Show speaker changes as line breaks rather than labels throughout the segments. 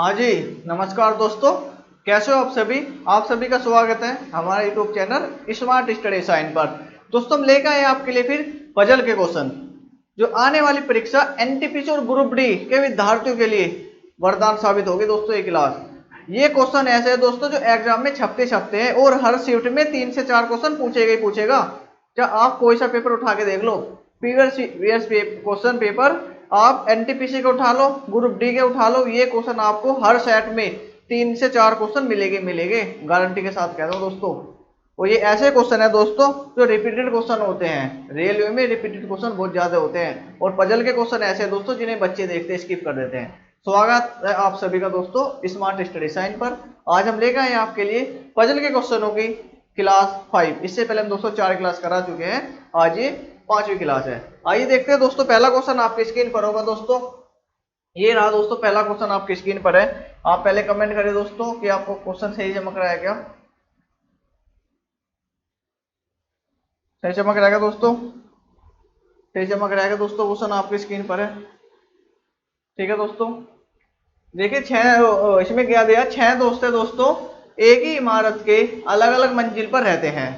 हाँ जी, नमस्कार दोस्तों। कैसे हो आप सभी का स्वागत है हमारे YouTube channel smart study sign पर। दोस्तों हम लेकर आए आपके लिए फिर पजल के क्वेश्चन जो आने वाली परीक्षा एनटीपीसी और ग्रुप डी के विद्यार्थियों के लिए वरदान साबित होगी। दोस्तों ये क्लास ये क्वेश्चन ऐसे है दोस्तों जो एग्जाम में छपते हैं और हर शिफ्ट में 3 से 4 क्वेश्चन पूछेगा ही पूछेगा। क्या आप कोई सा पेपर उठा के देख लो, प्रीवियस क्वेश्चन पेपर आप एनटीपीसी के उठा लो, ग्रुप डी के उठा लो, ये क्वेश्चन आपको हर सेट में 3 से 4 क्वेश्चन मिलेंगे गारंटी के साथ कह रहा हूँ दोस्तों। और ये ऐसे क्वेश्चन है दोस्तों जो रिपीटेड क्वेश्चन होते हैं, रेलवे में रिपीटेड क्वेश्चन बहुत ज्यादा होते हैं और पजल के क्वेश्चन ऐसे हैं दोस्तों जिन्हें बच्चे देखते स्किप कर देते हैं। स्वागत है आप सभी का दोस्तों स्मार्ट स्टडी साइन पर। आज हम लेकर आए आपके लिए पजल के क्वेश्चनों की क्लास 5। इससे पहले हम दोस्तों 4 क्लास करा चुके हैं, आज ये 5वीं क्लास है। आइए देखते हैं दोस्तों, पहला क्वेश्चन आपकी स्क्रीन पर होगा दोस्तों। ये रहा दोस्तों पहला क्वेश्चन आपकी स्क्रीन पर है। आप पहले कमेंट करें दोस्तों कि आपको क्वेश्चन सही चमक रहा है क्या, सही चमक रहा है क्या दोस्तों, सही चमक रहा है क्या दोस्तों, क्वेश्चन आपकी स्क्रीन पर है। ठीक है दोस्तों, देखिए छह इसमें क्या दिया, 6 दोस्त है दोस्तों, एक ही इमारत के अलग अलग मंजिल पर रहते हैं।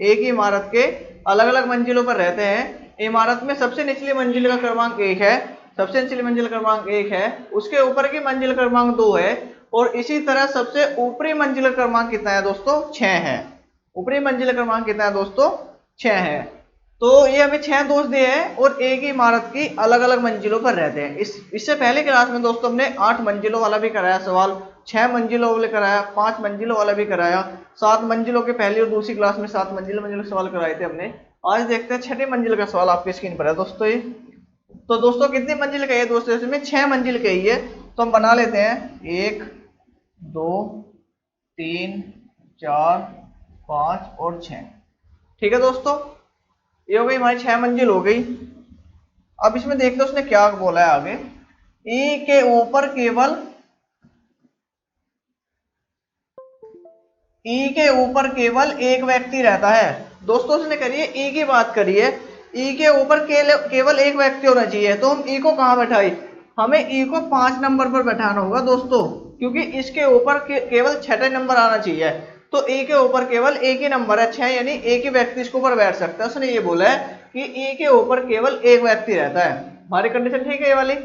एक ही इमारत के अलग अलग मंजिलों पर रहते हैं। इमारत में सबसे निचली मंजिल का क्रमांक 1 है, सबसे निचली मंजिल क्रमांक 1 है, उसके ऊपर की मंजिल क्रमांक 2 है और इसी तरह सबसे ऊपरी मंजिल क्रमांक कितना है दोस्तों, 6 है। ऊपरी मंजिल क्रमांक कितना है दोस्तों, 6 है। तो ये हमें 6 दोस्त दिए हैं और एक ही इमारत की अलग अलग मंजिलों पर रहते हैं। इससे पहले क्लास में दोस्तों हमने 8 मंजिलों वाला भी कराया सवाल, 6 मंजिलों वाले कराया, 5 मंजिलों वाला भी कराया, 7 मंजिलों के पहली और दूसरी क्लास में 7 मंजिल मंजिल सवाल कराए थे हमने। आज देखते हैं 6ठी मंजिल का सवाल आपकी स्क्रीन पर है दोस्तों। ये तो दोस्तों कितनी मंजिल का है दोस्तों, इसमें 6 मंजिल का ही है। तो हम बना लेते हैं 1 2 3 4 5 और 6। ठीक है दोस्तों, ये हो गई हमारी 6 मंजिल हो गई। अब इसमें देखते उसने क्या बोला है आगे, ई के ऊपर केवल ई के ऊपर केवल एक व्यक्ति रहता है। दोस्तों उसने करी है ई की बात करी है, ई के ऊपर केवल एक व्यक्ति होना चाहिए। तो हम ई को कहां बैठाई, हमें ई को 5 नंबर पर बैठाना होगा दोस्तों, क्योंकि इसके ऊपर केवल 6 नंबर आना चाहिए। तो ई के ऊपर केवल एक ही नंबर है 6, यानी एक ही व्यक्ति इसके ऊपर बैठ सकता है। उसने ये बोला है कि ई के ऊपर केवल एक व्यक्ति रहता है। हमारी कंडीशन ठीक है ये वाली।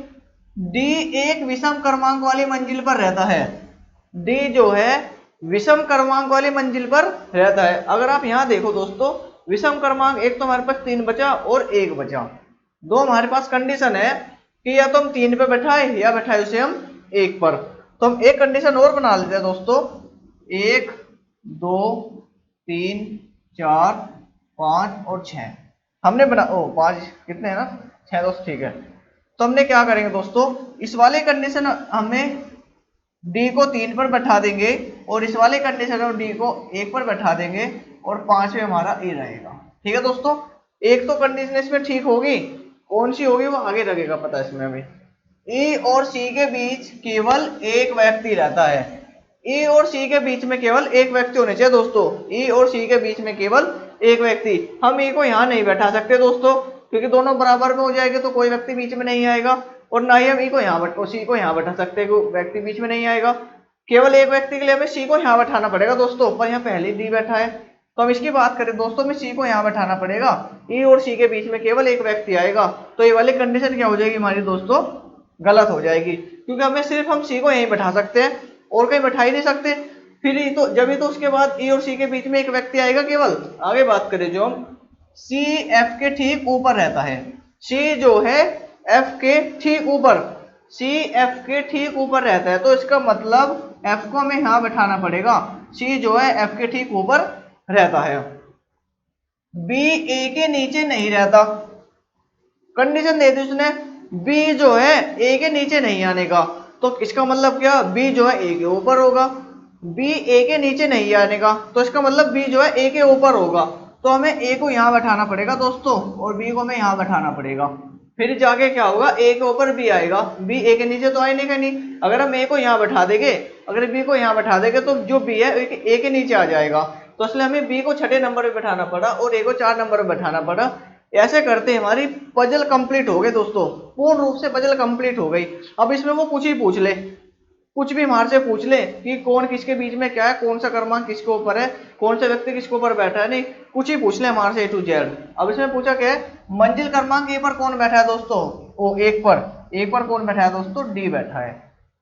डी एक विषम क्रमांक वाली मंजिल पर रहता है। डी जो है विषम क्रमांक वाली मंजिल पर रहता है। अगर आप यहां देखो दोस्तों, विषम क्रमांक एक तो हमारे पास 3 बचा और 1 बचा। दो हमारे पास कंडीशन है कि या तो हम 3 पे बैठाए या बैठाए उसे हम 1 पर। तो हम एक कंडीशन और बना लेते हैं दोस्तों, 1 2 3 4 5 और 6 हमने बना, ओ 5 कितने हैं ना, 6 दोस्त, ठीक है। तो हमने क्या करेंगे दोस्तों, इस वाले कंडीशन हमें डी को 3 पर बैठा देंगे और इस वाले कंडीशन में डी को 1 पर बैठा देंगे और 5 में हमारा ए रहेगा। ठीक है दोस्तों, एक तो कंडीशन इसमें ठीक होगी, कौन सी होगी वो आगे लगेगा पता है इसमें हमें। ई और सी के बीच केवल एक व्यक्ति रहता है। ई और सी के बीच में केवल एक व्यक्ति होने चाहिए दोस्तों, ई और सी के बीच में केवल एक व्यक्ति। हम ई को यहाँ नहीं बैठा सकते दोस्तों, क्योंकि दोनों बराबर में हो जाएंगे तो कोई व्यक्ति बीच में नहीं आएगा, और ना ही हम ई को यहाँ सी को यहाँ बैठा सकते हैं, व्यक्ति बीच में नहीं आएगा। केवल एक व्यक्ति के लिए हमें सी को यहाँ बैठाना पड़ेगा दोस्तों, पर यहाँ पहले डी बैठा है। तो हम इसकी बात करें दोस्तों, हमें सी को यहाँ बैठाना पड़ेगा, ई और सी के बीच में केवल एक व्यक्ति आएगा। तो ये वाली कंडीशन क्या हो जाएगी हमारी दोस्तों, गलत हो जाएगी, क्योंकि हमें सिर्फ हम सी को यहीं बैठा सकते हैं और कहीं बैठा ही नहीं सकते। फिर ही तो जब ही तो उसके बाद ई और सी के बीच में एक व्यक्ति आएगा केवल। आगे बात करें जो हम सी एफ के ठीक ऊपर रहता है, सी जो है एफ के ठीक ऊपर, सी एफ के ठीक ऊपर रहता है, तो इसका मतलब एफ को हमें यहां बैठाना पड़ेगा। सी जो है एफ के ठीक ऊपर रहता है। बी ए के नीचे नहीं रहता, कंडीशन दे दी उसने, बी जो है ए के नीचे नहीं आने का। तो इसका मतलब क्या, बी जो है ए के ऊपर होगा। बी ए के नीचे नहीं आने का, तो इसका मतलब बी जो है ए के ऊपर होगा। तो हमें ए को यहां बैठाना पड़ेगा दोस्तों और बी को हमें यहां बैठाना पड़ेगा। फिर जाके क्या होगा, ए के ऊपर बी आएगा, बी ए के नीचे तो आएगा नहीं। अगर हम ए को यहाँ बैठा देंगे, अगर बी को यहाँ बैठा देंगे तो जो बी है ए के नीचे आ जाएगा। तो इसलिए हमें बी को 6ठे नंबर पे बैठाना पड़ा और ए को 4 नंबर पे बैठाना पड़ा। ऐसे करते हमारी पजल कंप्लीट हो गई दोस्तों, पूर्ण रूप से पजल कंप्लीट हो गई। अब इसमें वो कुछ ही पूछ ले, कुछ भी हमारे से पूछ ले कि कौन किसके बीच में क्या है, कौन सा क्रमांक किसके ऊपर है, कौन सा व्यक्ति किसके ऊपर बैठा है, नहीं कुछ ही पूछ ले हमारे से A to Z। अब इसमें पूछा क्या है, मंजिल क्रमांक ए पर कौन बैठा है दोस्तों, ओ एक पर कौन बैठा है दोस्तों, डी बैठा है।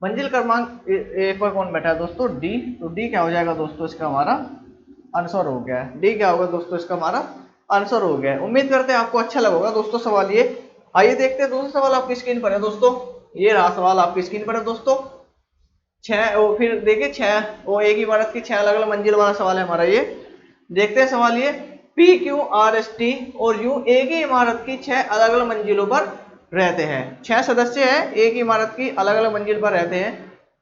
मंजिल क्रमांक एक पर कौन बैठा है दोस्तों, डी। तो डी क्या हो जाएगा दोस्तों, इसका हमारा आंसर हो गया है। डी क्या होगा दोस्तों, इसका हमारा आंसर हो गया है। उम्मीद करते हैं आपको अच्छा लगा होगा दोस्तों सवाल ये। आइए देखते हैं दूसरा सवाल आपकी स्क्रीन पर है दोस्तों। ये रहा सवाल आपकी स्क्रीन पर है दोस्तों। फिर देखिए एक इमारत की 6 अलग अलग मंजिल वाला सवाल है हमारा ये। देखते हैं सवाल ये, P Q R S T और यू एक ही इमारत की 6 अलग अलग मंजिलों पर रहते हैं। 6 सदस्य हैं, एक ही इमारत की अलग अलग मंजिल पर रहते हैं।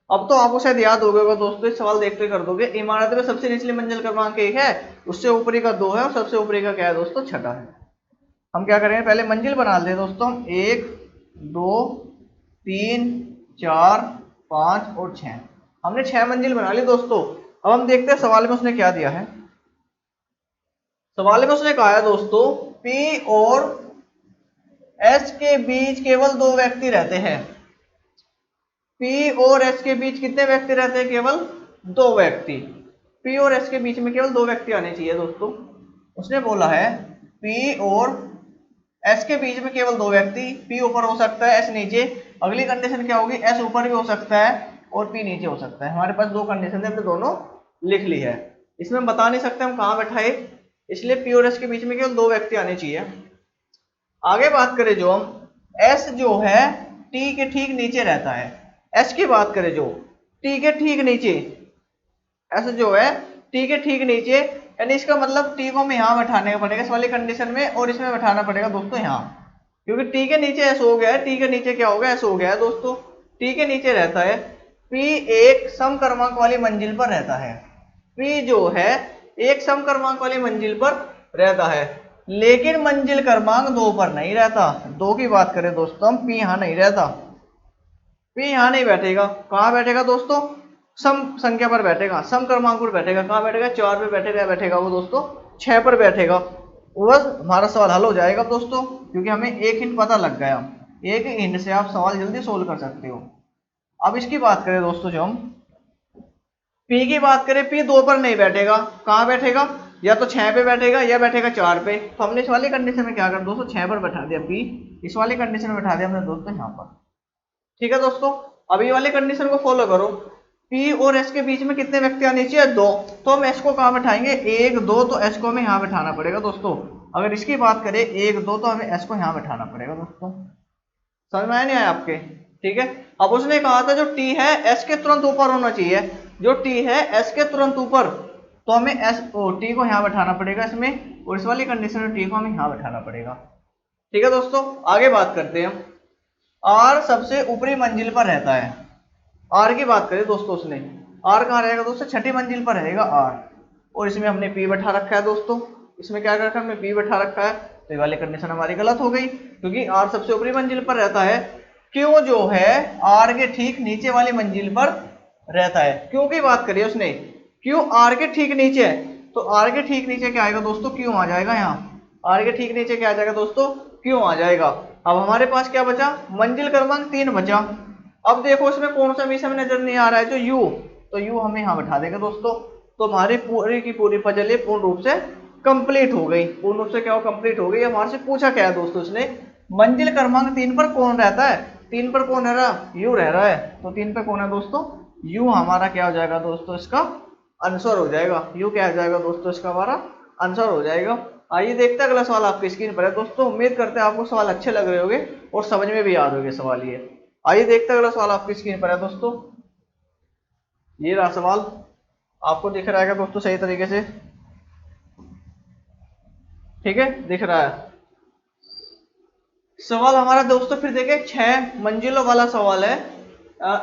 अब तो आपको शायद याद हो गया दोस्तों, इस सवाल देखते कर दोगे। इमारत में सबसे निचली मंजिल क्रमांक 1 है, उससे ऊपरी का 2 है और सबसे ऊपरी का क्या है दोस्तों, 6 है। हम क्या करेंगे, पहले मंजिल बना लेते हैं दोस्तों। 1 2 3 4 5 और 6। हमने 6 मंजिल बना ली दोस्तों। अब हम देखते हैं सवाल में उसने क्या दिया है। सवाल में उसने कहा है दोस्तों, P और S के बीच केवल 2 व्यक्ति रहते हैं। P और S के बीच कितने व्यक्ति रहते हैं, केवल 2 व्यक्ति। P और S के बीच में केवल 2 व्यक्ति आने चाहिए दोस्तों। उसने बोला है P और S के बीच में केवल 2 व्यक्ति, P ऊपर हो सकता है, S नीचे। अगली कंडीशन क्या होगी, S ऊपर भी हो सकता है और P नीचे हो सकता है। हमारे पास 2 कंडीशन है, हमने दोनों लिख ली है। इसमें बता नहीं सकते हम कहाँ बैठाए, इसलिए P और S के बीच में केवल 2 व्यक्ति आने चाहिए। आगे बात करें जो हम, S जो है T के ठीक नीचे रहता है। S की बात करें जो T के ठीक नीचे, S जो है T के ठीक नीचे, यानी इसका मतलब T को हमें यहाँ बैठाने का पड़ेगा इस वाली कंडीशन में, और इसमें बैठाना पड़ेगा दोस्तों यहाँ, क्योंकि T के नीचे S हो गया है। T के नीचे क्या हो गया, S हो गया है दोस्तों। T के नीचे रहता है P एक सम क्रमांक वाली मंजिल पर रहता है। P जो है एक सम क्रमांक वाली मंजिल पर रहता है, लेकिन मंजिल क्रमांक 2 पर नहीं रहता। 2 की बात करें दोस्तों हम, P यहाँ नहीं रहता, P यहाँ नहीं बैठेगा। कहाँ बैठेगा दोस्तों, सम संख्या पर बैठेगा, सम क्रमांक पर बैठेगा। कहाँ बैठेगा, 4 पे बैठेगा, बैठेगा वो दोस्तों 6 पर बैठेगा। बस हमारा सवाल हल हो जाएगा दोस्तों, क्योंकि हमें एक हिंट पता लग गया। एक हिंट से आप सवाल जल्दी सोल्व कर सकते हो। अब इसकी बात करें दोस्तों, जो हम P की बात करें, P 2 पर नहीं बैठेगा। कहाँ बैठेगा, या तो 6 पे बैठेगा या बैठेगा 4 पे। तो हमने इस वाली कंडीशन में क्या कर दोस्तों, 6 पर बैठा दिया P, इस वाली कंडीशन में बैठा दिया हमने दोस्तों यहाँ पर। ठीक है दोस्तों, अब ये वाली कंडीशन को फॉलो करो। P और S के बीच में कितने व्यक्ति आने चाहिए, 2। तो हम S को कहाँ बैठाएंगे, 1 2, तो S को हमें यहाँ बैठाना पड़ेगा दोस्तों। अगर इसकी बात करें 1 2, तो हमें S को यहाँ बैठाना पड़ेगा दोस्तों। समझ में आया नहीं आया आपके, ठीक है। अब उसने कहा था जो T है S के तुरंत ऊपर होना चाहिए। जो T है S के तुरंत ऊपर, तो हमें T को यहाँ बैठाना पड़ेगा इसमें, और इस वाली कंडीशन में T को हमें यहाँ बैठाना पड़ेगा। ठीक है दोस्तों, आगे बात करते हैं। R सबसे ऊपरी मंजिल पर रहता है। R की बात करें दोस्तों, उसने R कहाँ रहेगा दोस्तों, 6ठी मंजिल पर रहेगा R, और इसमें हमने P बैठा रखा है दोस्तों। इसमें क्या कर रखा है, हमने P बैठा रखा है। तो ये वाली कंडीशन हमारी गलत हो गई, क्योंकि R सबसे ऊपरी मंजिल पर रहता है। Q जो है R के ठीक नीचे वाली मंजिल पर रहता है। Q की बात करिए उसने, Q R के ठीक नीचे है, तो R के ठीक नीचे क्या आएगा दोस्तों, Q आ जाएगा। यहाँ R के ठीक नीचे क्या आ जाएगा दोस्तों, Q आ जाएगा। अब हमारे पास क्या बचा, मंजिल क्रमांक 3 बचा। अब देखो इसमें कौन सा विषय में नजर नहीं आ रहा है, जो U, तो U हमें यहाँ बैठा देगा दोस्तों। तो हमारी पूरी की पूरी पजल पूर्ण रूप से कंप्लीट हो गई। पूर्ण रूप से क्या हो, कंप्लीट हो गई। हमारे से पूछा क्या है दोस्तों उसने, मंजिल क्रमांक 3 पर कौन रहता है। 3 पर कौन रह रहा, U रह रहा है। तो 3 पर कौन है दोस्तों, U हमारा क्या हो जाएगा दोस्तों, इसका आंसर हो जाएगा। U क्या हो जाएगा दोस्तों, इसका हमारा आंसर हो जाएगा। आइए देखते हैं अगला सवाल आपकी स्क्रीन पर है दोस्तों। उम्मीद करते हैं आपको सवाल अच्छे लग रहे होंगे और समझ में भी आ रहे होंगे सवाल ये। आइए देखते हैं अगला सवाल आपकी स्क्रीन पर है दोस्तों। ये रहा सवाल, आपको दिख रहा है दोस्तों सही तरीके से, ठीक है, दिख रहा है सवाल हमारा दोस्तों। फिर देखें, 6 मंजिलों वाला सवाल है।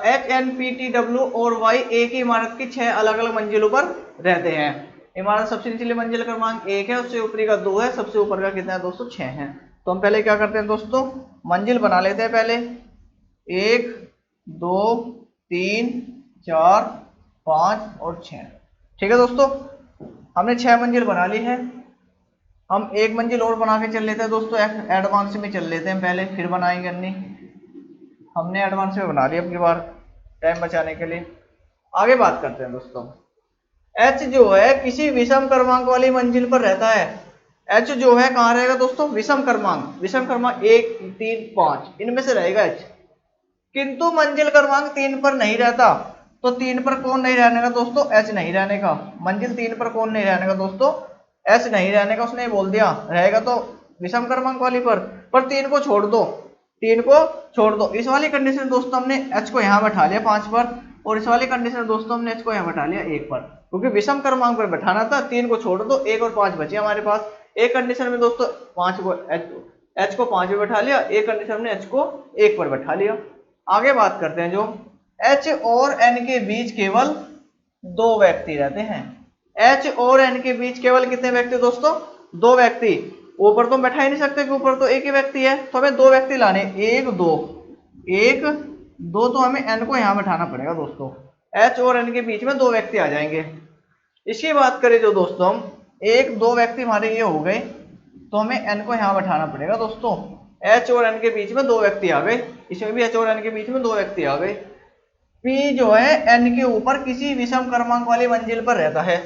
HNPTW और Y एक ही इमारत की 6 अलग अलग मंजिलों पर रहते हैं। इमारत सबसे निचली मंजिल क्रमांक 1 है, उससे ऊपरी का 2 है, सबसे ऊपर का कितना है दोस्तों, 6 है। तो हम पहले क्या करते हैं दोस्तों, मंजिल बना लेते हैं पहले। 1 2 3 4 5 और 6। ठीक है दोस्तों, हमने 6 मंजिल बना ली है। हम एक मंजिल और बना के चल लेते हैं दोस्तों, एडवांस में चल लेते हैं पहले, फिर बनाएंगे अन्य। हमने एडवांस में बना लिया अपनी बार। टाइम बचाने के लिए। आगे बात करते हैं दोस्तों। H जो है किसी विषम क्रमांक वाली मंजिल पर रहता है। H जो है कहाँ रहेगा दोस्तों, विषम क्रमांक 1, 3, 5 इनमें से रहेगा H। किंतु मंजिल क्रमांक 3 पर नहीं रहता। तो 3 पर कौन नहीं रहने का दोस्तों, H नहीं रहने का। मंजिल 3 पर कौन नहीं रहने का दोस्तों, H नहीं रहने का। उसने बोल दिया रहेगा तो विषम क्रमांक वाली पर 3 को छोड़ दो, 3 को छोड़ दो। इस वाली कंडीशन दोस्तों हमने H को यहाँ बैठा लिया 5 पर, और इस वाली कंडीशन दोस्तों हमने H को यहाँ बैठा लिया 1 पर, क्योंकि विषम क्रमांक पर बैठाना था। 3 को छोड़ दो, 1 और 5 बचे हमारे पास। एक कंडीशन में दोस्तों 5 को H को 5 पे बैठा लिया, एक कंडीशन में H को 1 पर बैठा लिया। आगे बात करते हैं जो H और N के बीच केवल 2 व्यक्ति रहते हैं। H और N के बीच केवल कितने व्यक्ति दोस्तों, 2 व्यक्ति। ऊपर तो बैठा ही नहीं सकते कि ऊपर तो एक ही व्यक्ति है, तो हमें 2 व्यक्ति लाने, 1 2 तो हमें N को यहाँ बैठाना पड़ेगा दोस्तों। H और N के बीच में 2 व्यक्ति आ जाएंगे। इसकी बात करें जो दोस्तों हम 1 2 व्यक्ति हमारे ये हो गए, तो हमें N को यहाँ बैठाना पड़ेगा दोस्तों। H और N के बीच में 2 व्यक्ति आ गए, इसमें भी H और N के बीच में 2 व्यक्ति आ गए। P जो है N के ऊपर किसी विषम क्रमांक वाली मंजिल पर रहता है।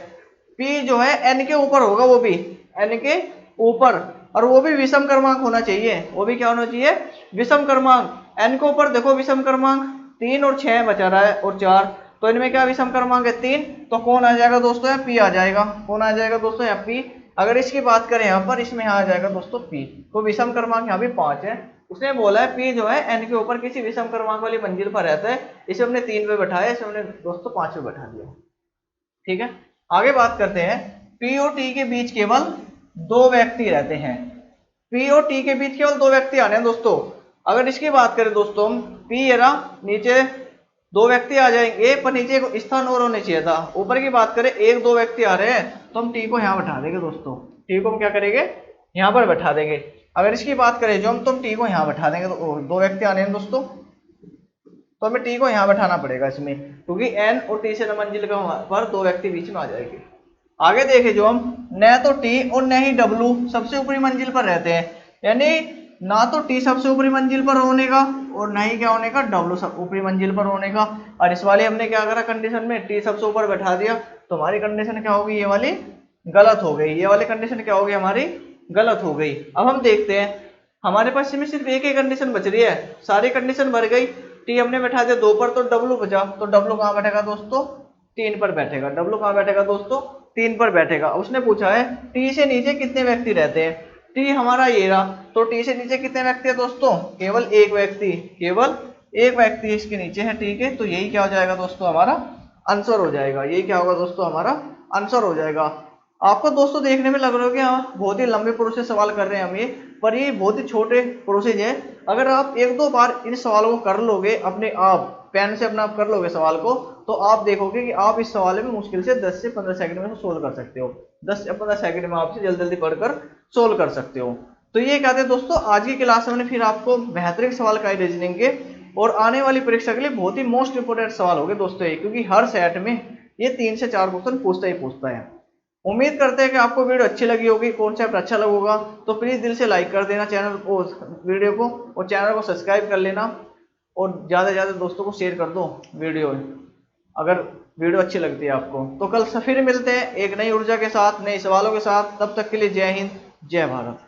P जो है N के ऊपर होगा, वो भी N के ऊपर, और वो भी विषम क्रमांक होना चाहिए। वो भी क्या होना चाहिए, विषम क्रमांक। N के ऊपर देखो विषम क्रमांक 3 और 6 बचा रहा है और 4, तो इनमें क्या विषम क्रमांक है 3, तो कौन आ जाएगा दोस्तों, यहाँ P आ जाएगा। कौन आ जाएगा दोस्तों, यहाँ P। अगर इसकी बात करें यहाँ पर, इसमें यहाँ आ जाएगा दोस्तों P, तो विषम क्रमांक यहाँ भी 5 है। उसने बोला है P जो है N के ऊपर किसी विषम क्रमांक वाली मंजिल पर रहता है। इसे हमने 3 पे बैठाया, इसे हमने दोस्तों 5 पे बैठा दिया। ठीक है, आगे बात करते हैं। P और T के बीच केवल 2 व्यक्ति रहते हैं। P और T के बीच केवल 2 व्यक्ति आ रहे हैं दोस्तों। अगर इसकी बात करें दोस्तों हम, P है ना, नीचे 2 व्यक्ति आ जाएंगे, पर नीचे एक स्थान और होने चाहिए था। ऊपर की बात करें 1 2 व्यक्ति आ रहे हैं, तो हम T को यहाँ बैठा देंगे दोस्तों। T को हम क्या करेंगे, यहाँ पर बैठा देंगे। अगर इसकी बात करें जो हम, तो हम T को यहाँ बैठा देंगे। तो 2 व्यक्ति आने हैं दोस्तों, तो हमें T को यहाँ बैठाना पड़ेगा इसमें, क्योंकि N और T से मंजिल के पर 2 व्यक्ति बीच में आ जाएंगे। आगे देखें जो हम, न तो T और न ही W सबसे ऊपरी मंजिल पर रहते हैं। यानी ना तो T सबसे ऊपरी मंजिल पर होने का, और ना ही क्या होने का, W सब ऊपरी मंजिल पर होने का। और इस वाले हमने क्या करा कंडीशन में, T सबसे ऊपर बैठा दिया, तो हमारी कंडीशन क्या होगी, ये वाली गलत हो गई। ये वाली कंडीशन क्या होगी, हमारी गलत हो गई। अब हम देखते हैं, हमारे पास इसमें सिर्फ एक ही कंडीशन बच रही है, सारी कंडीशन भर गई। T हमने बैठा दिया 2 पर, तो W बचा, तो W कहाँ बैठेगा दोस्तों, 3 पर बैठेगा। W कहाँ बैठेगा दोस्तों, 3 पर बैठेगा। उसने पूछा है T से नीचे कितने व्यक्ति रहते हैं। T हमारा ये रहा, तो T से नीचे कितने व्यक्ति है दोस्तों, केवल एक व्यक्ति, केवल एक व्यक्ति इसके नीचे है। ठीक है, तो यही क्या हो जाएगा दोस्तों, हमारा आंसर हो जाएगा। यही क्या होगा दोस्तों, हमारा आंसर हो जाएगा। आपको दोस्तों देखने में लग रहा है कि हाँ बहुत ही लंबे प्रोसेस सवाल कर रहे हैं हम ये, पर ये बहुत ही छोटे प्रोसेस है। अगर आप 1-2 बार इन सवालों को कर लोगे अपने आप, पेन से अपना आप कर लोगे सवाल को, तो आप देखोगे कि आप इस सवाल में मुश्किल से 10 से 15 सेकंड में सोल्व कर सकते हो। 10 से 15 सेकंड में आपसे जल्दी जल्दी पढ़कर सोल्व कर सकते हो। तो ये कहते हैं दोस्तों, आज की क्लास में फिर आपको बेहतरीन सवाल का रीजनिंग के और आने वाली परीक्षा के लिए बहुत ही मोस्ट इंपोर्टेंट सवाल हो गए दोस्तों ये, क्योंकि हर सेट में ये 3 से 4 क्वेश्चन पूछता ही पूछता है। उम्मीद करते हैं कि आपको वीडियो अच्छी लगी होगी, कॉन्सेप्ट अच्छा लगेगा, तो प्लीज दिल से लाइक कर देना चैनल को, वीडियो को, और चैनल को सब्सक्राइब कर लेना, और ज़्यादा से ज़्यादा दोस्तों को शेयर कर दो वीडियो, अगर वीडियो अच्छी लगती है आपको। तो कल फिर मिलते हैं एक नई ऊर्जा के साथ, नए सवालों के साथ। तब तक के लिए जय हिंद, जय भारत।